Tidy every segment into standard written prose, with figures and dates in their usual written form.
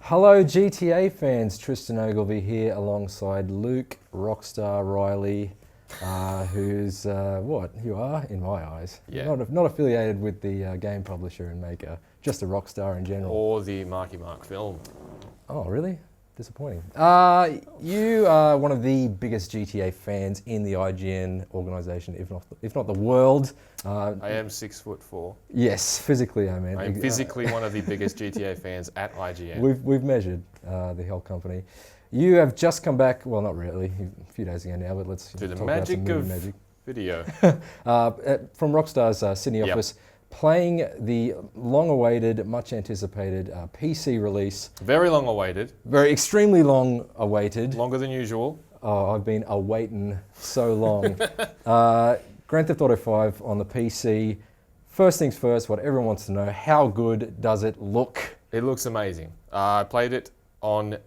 Hello GTA fans, Tristan Ogilvy here alongside Luke, Rockstar Riley, who's what you are in my eyes. Yeah. Not affiliated with the game publisher and maker, just a Rockstar in general. Or the Marky Mark film. Oh really? Disappointing. You are one of the biggest GTA fans in the IGN organisation, if not the world. I am 6'4". Yes, physically I mean. I am physically one of the biggest GTA fans at IGN. We've measured the whole company. You have just come back, well not really, a few days ago now, but let's To the talk magic about some of magic. video. From Rockstar's Sydney Yep. office, playing the long-awaited, much-anticipated PC release. Very long awaited. Very extremely long-awaited. Longer than usual. Oh, I've been awaiting so long. Grand Theft Auto 5 on the PC. First things first, what everyone wants to know, how good does it look? It looks amazing. I played it on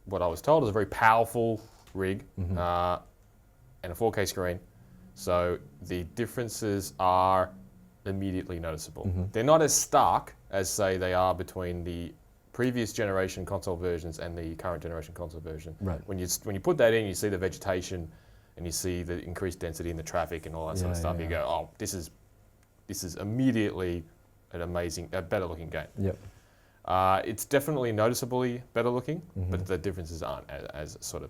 what I was told is a very powerful rig and a 4K screen. So the differences are immediately noticeable. They're not as stark as, say, they are between the previous generation console versions and the current generation console version. Right. When you put that in, you see the vegetation and you see the increased density in the traffic and all that sort of stuff. You go, oh, this is immediately an amazing, a better looking game. Yep. It's definitely noticeably better looking, but the differences aren't as sort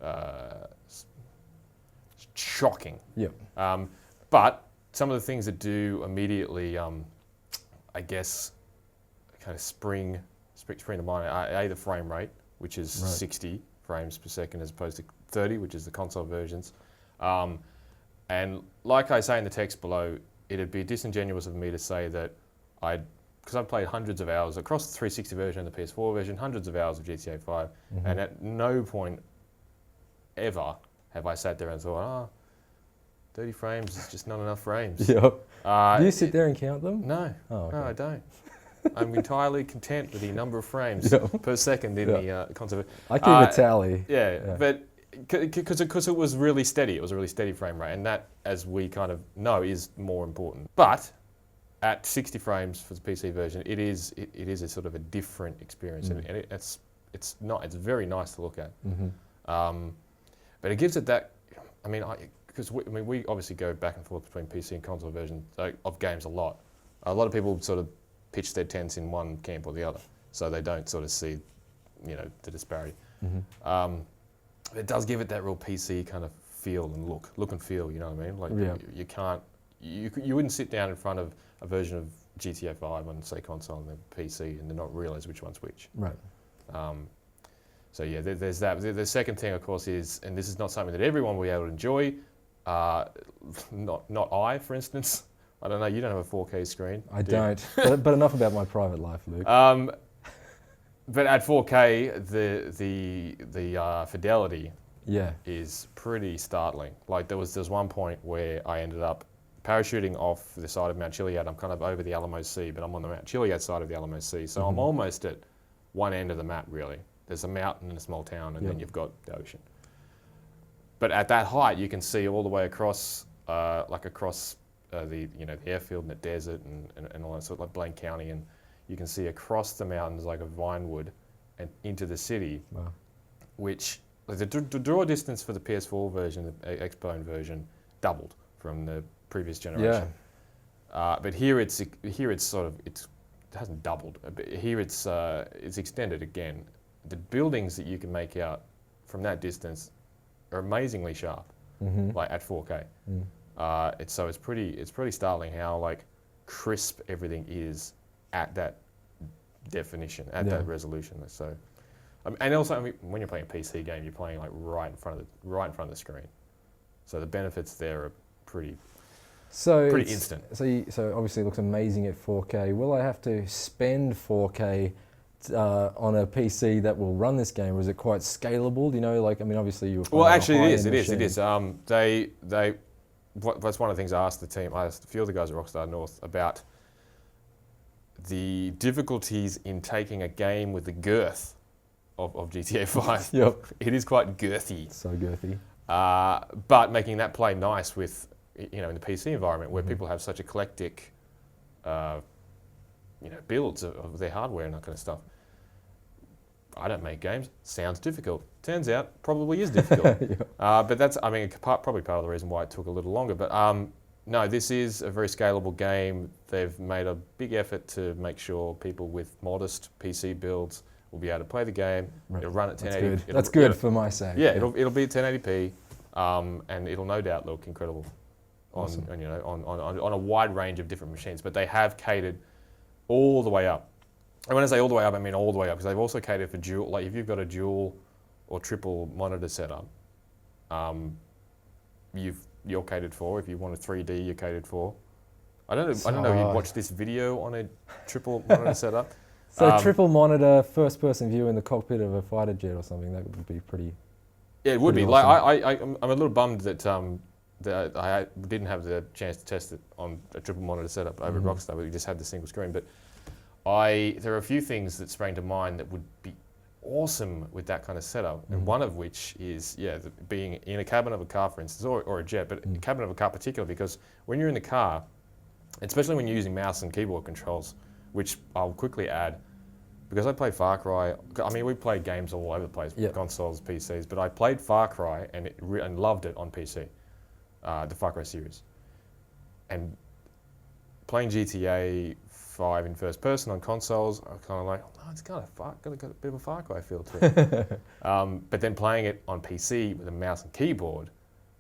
of shocking. Yep. But some of the things that do immediately, I guess, kind of spring to mind are the frame rate, which is 60 frames per second as opposed to 30, which is the console versions. And like I say in the text below, it'd be disingenuous of me to say that because I've played hundreds of hours across the 360 version and the PS4 version, hundreds of hours of GTA 5, and at no point ever have I sat there and thought, 30 frames is just not enough frames. Yep. Do you sit there and count them? No, Oh, okay. no, I don't. I'm entirely content with the number of frames per second in the console. I keep a tally. Yeah, but because it was really steady. It was a really steady frame rate, and that, as we kind of know, is more important. But at 60 frames for the PC version, it is a sort of a different experience, and it's very nice to look at. But it gives it that. I mean, we obviously go back and forth between PC and console versions of games a lot. A lot of people sort of pitch their tents in one camp or the other, so they don't sort of see, the disparity. It does give it that real PC kind of feel and look and feel. You know what I mean? Like you can't, you wouldn't sit down in front of a version of GTA 5 on, say, console and the PC and not realize which one's which. Right. So yeah, there's that. The second thing, of course, is, and this is not something that everyone will be able to enjoy. Not I, for instance. I don't know. You don't have a 4K screen. I don't. But enough about my private life, Luke. But at 4K, the fidelity is pretty startling. Like there's one point where I ended up parachuting off the side of Mount Chiliad. I'm kind of over the Alamo Sea, but I'm on the Mount Chiliad side of the Alamo Sea. So I'm almost at one end of the map, really. There's a mountain and a small town, and then you've got the ocean. But at that height, you can see all the way across, the airfield and the desert and all that sort of like Blaine County, and you can see across the mountains like a Vinewood and into the city, which the draw distance for the PS4 version, the X-Bone version, doubled from the previous generation. But here it hasn't doubled. But here it's extended again. The buildings that you can make out from that distance are amazingly sharp, like at 4K. It's pretty startling how like crisp everything is at that definition, at that resolution. So, and also, when you're playing a PC game, you're playing like right in front of the screen. So the benefits there are pretty instant. So obviously it looks amazing at 4K. Will I have to spend 4K on a PC that will run this game, or is it quite scalable? Obviously you were. Well, actually, it is. That's one of the things I asked the team. I asked a few of the guys at Rockstar North about the difficulties in taking a game with the girth of GTA 5. Yep. It is quite girthy. So girthy. But making that play nice with, in the PC environment where people have such eclectic, builds of their hardware and that kind of stuff. I don't make games. Sounds difficult. Turns out, probably is difficult. But that's, I mean, probably part of the reason why it took a little longer. But no, this is a very scalable game. They've made a big effort to make sure people with modest PC builds will be able to play the game. Right. It'll run at 1080p. That's good for my sake. Yeah, it'll be at 1080p, and it'll no doubt look incredible Awesome. on a wide range of different machines. But they have catered all the way up. And when I say all the way up, I mean all the way up, because they've also catered for dual. Like if you've got a dual or triple monitor setup, you're catered for. If you want a 3D, you're catered for. I don't know if you'd watch this video on a triple monitor setup. So triple monitor, first person view in the cockpit of a fighter jet or something, that would be pretty. Yeah, it would be. Awesome. Like I'm a little bummed that that I didn't have the chance to test it on a triple monitor setup over at Rockstar, but we just had the single screen. But there are a few things that sprang to mind that would be awesome with that kind of setup, and one of which is being in a cabin of a car, for instance, or a jet, but a cabin of a car particularly, because when you're in the car, especially when you're using mouse and keyboard controls, which I'll quickly add, because I played Far Cry. I mean, we played games all over the place, consoles, PCs, but I played Far Cry and loved it on PC, the Far Cry series, and playing GTA 5 in first person on consoles, I was kind of like, oh, it's got a bit of a Far Cry feel to it. But then playing it on PC with a mouse and keyboard,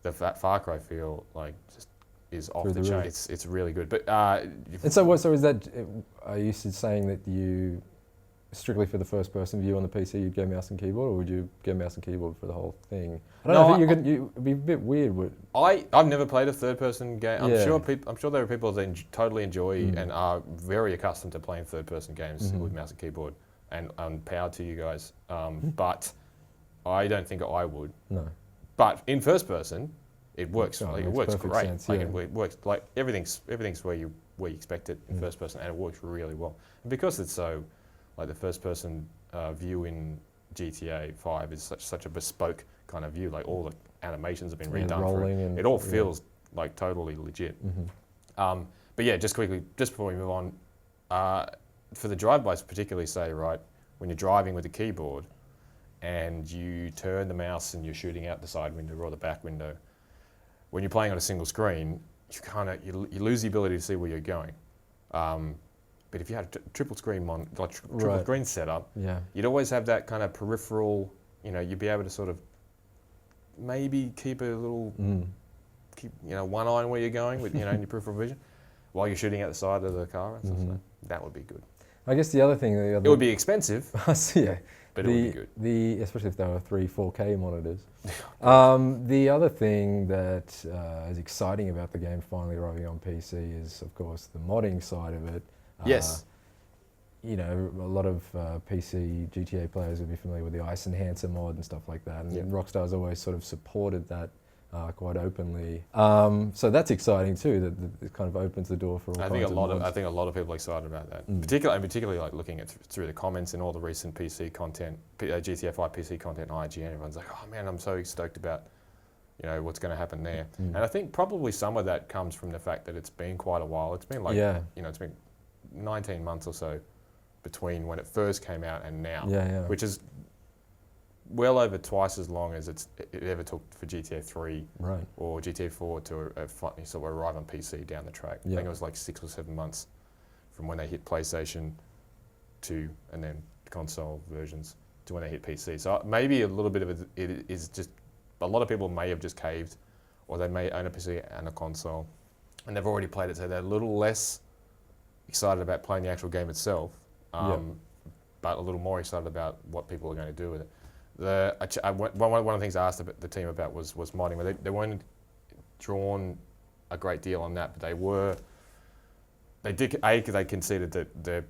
that Far Cry feel like just is off the chain. It's really good. But and so is that? Are you saying that you strictly for the first person view on the PC you'd go mouse and keyboard, or would you go mouse and keyboard for the whole thing? I don't know. It'd be a bit weird. I've never played a third person game. I'm sure there are people that totally enjoy and are very accustomed to playing third person games with mouse and keyboard. And power to you guys. But I don't think I would. No. But in first person, it works. It works great. Sense, it works like everything's where you expect it in first person, and it works really well. And because it's so, like the first person view in GTA 5 is such a bespoke kind of view. Like all the animations have been redone for it. It all feels like totally legit. But yeah, just quickly, just before we move on, for the drive-bys particularly, say, right, when you're driving with a keyboard and you turn the mouse and you're shooting out the side window or the back window, when you're playing on a single screen, you lose the ability to see where you're going. But if you had a triple screen setup, you'd always have that kind of peripheral, you'd be able to sort of maybe keep a little, keep one eye on where you're going with, in your peripheral vision, while you're shooting out the side of the car and stuff. So that would be good. I guess the other thing, it would be expensive. Yeah. But it would be good. Especially if they were 4K monitors. The other thing that is exciting about the game finally arriving on PC is, of course, the modding side of it. Yes. A lot of PC GTA players will be familiar with the Ice Enhancer mod and stuff like that. And Rockstar's always sort of supported that quite openly. So that's exciting too. That it kind of opens the door for all kinds of mods. I think a lot of people are excited about that. Particularly like looking at through the comments and all the recent PC content, GTA 5 PC content on IGN. Everyone's like, oh man, I'm so stoked about what's going to happen there. And I think probably some of that comes from the fact that it's been quite a while. It's been like it's been 19 months or so between when it first came out and now, which is well over twice as long as it ever took for GTA 3 or GTA 4 to sort of arrive on PC down the track. I think it was like 6 or 7 months from when they hit PlayStation 2 and then console versions to when they hit PC. So maybe a little bit of it is just, a lot of people may have just caved, or they may own a PC and a console and they've already played it, so they're a little less excited about playing the actual game itself, but a little more excited about what people are going to do with it. One of the things I asked the team about was modding. They weren't drawn a great deal on that, but they conceded that the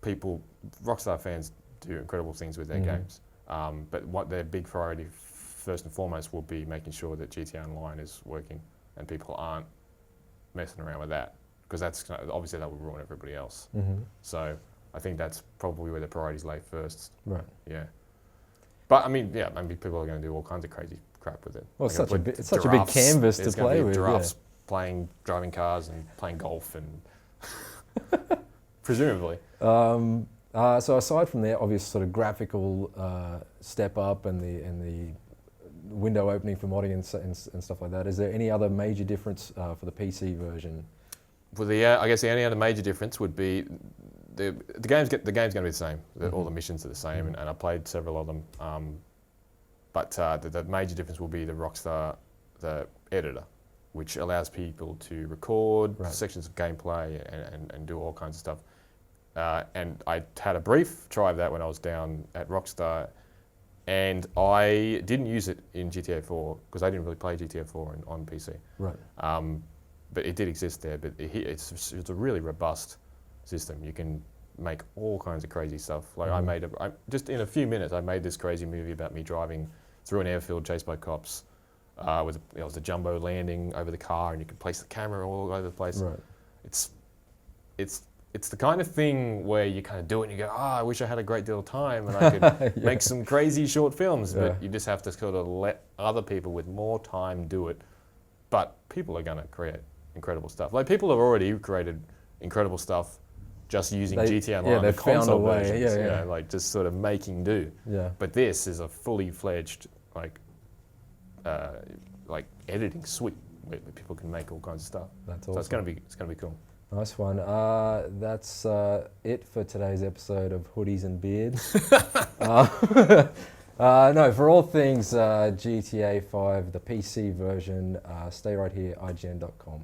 people, Rockstar fans, do incredible things with their games. But what their big priority, first and foremost, will be making sure that GTA Online is working and people aren't messing around with that, because that's obviously that would ruin everybody else. So I think that's probably where the priorities lay first. Right. Yeah. But I mean, people are going to do all kinds of crazy crap with it. Well, it's such a big canvas to play with. Giraffes driving cars and playing golf and presumably. So aside from the obvious sort of graphical step up and the window opening for modding and stuff like that, is there any other major difference for the PC version? Well, I guess the only other major difference would be the game's going to be the same. All the missions are the same, and I played several of them. But the major difference will be the Rockstar, the editor, which allows people to record sections of gameplay and do all kinds of stuff. And I had a brief try of that when I was down at Rockstar, and I didn't use it in GTA 4 because I didn't really play GTA 4 on PC. Right. But it did exist there. But it's a really robust system. You can make all kinds of crazy stuff. Like just in a few minutes, I made this crazy movie about me driving through an airfield chased by cops. With it was a jumbo landing over the car, and you could place the camera all over the place. Right. It's the kind of thing where you kind of do it and you go, I wish I had a great deal of time and I could make some crazy short films, but you just have to sort of let other people with more time do it. But people are going to create incredible stuff. Like people have already created incredible stuff just using GTA Online, the console versions, you know, like just sort of making do. Yeah. But this is a fully fledged like editing suite where people can make all kinds of stuff. That's awesome. So it's gonna be cool. Nice one. That's it for today's episode of Hoodies and Beards. No, for all things GTA 5, the PC version, stay right here, IGN.com.